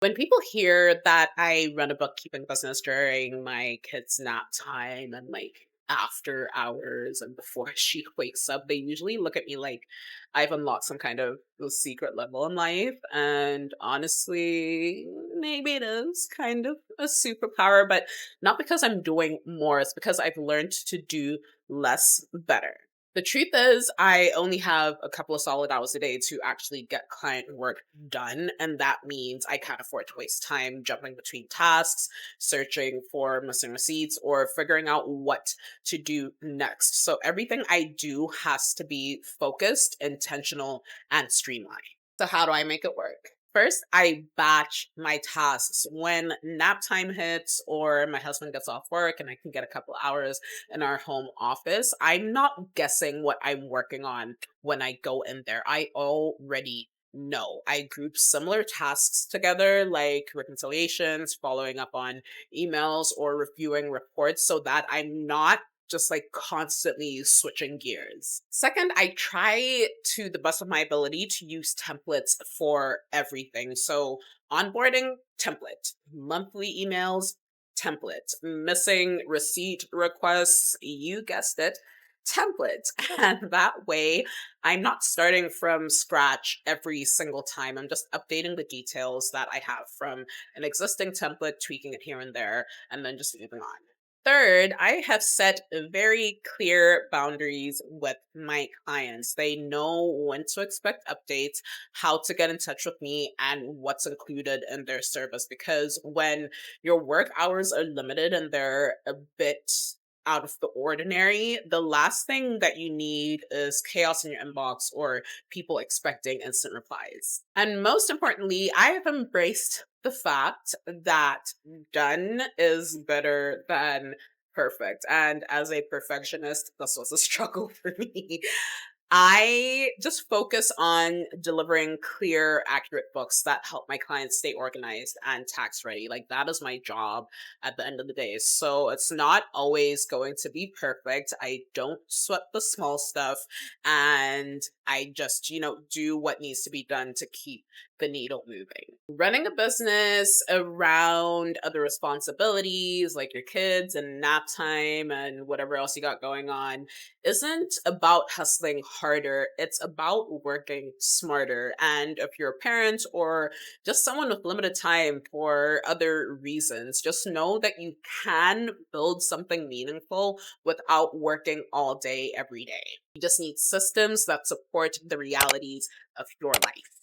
When people hear that I run a bookkeeping business during my kids' nap time and like after hours and before she wakes up, they usually look at me like I've unlocked some kind of secret level in life. And honestly, maybe it is kind of a superpower, but not because I'm doing more, it's because I've learned to do less better. The truth is, I only have a couple of solid hours a day to actually get client work done. And that means I can't afford to waste time jumping between tasks, searching for missing receipts, or figuring out what to do next. So everything I do has to be focused, intentional, and streamlined. So, how do I make it work? First, I batch my tasks when nap time hits or my husband gets off work and I can get a couple hours in our home office. I'm not guessing what I'm working on when I go in there. I already know. I group similar tasks together, like reconciliations, following up on emails, or reviewing reports, so that I'm not just like constantly switching gears. Second, I try to the best of my ability to use templates for everything. So, onboarding template, monthly emails template, missing receipt requests, you guessed it, template. And that way, I'm not starting from scratch every single time. I'm just updating the details that I have from an existing template, tweaking it here and there, and then just moving on. Third, I have set very clear boundaries with my clients. They know when to expect updates, how to get in touch with me, and what's included in their service. Because when your work hours are limited and they're a bit out of the ordinary, the last thing that you need is chaos in your inbox or people expecting instant replies. And most importantly, I have embraced the fact that done is better than perfect. And as a perfectionist, this was a struggle for me. I just focus on delivering clear, accurate books that help my clients stay organized and tax ready. Like, that is my job at the end of the day. So it's not always going to be perfect. I don't sweat the small stuff, and I just, do what needs to be done to keep the needle moving. Running a business around other responsibilities like your kids and nap time and whatever else you got going on isn't about hustling harder. It's about working smarter. And if you're a parent or just someone with limited time for other reasons, just know that you can build something meaningful without working all day, every day. You just need systems that support the realities of your life.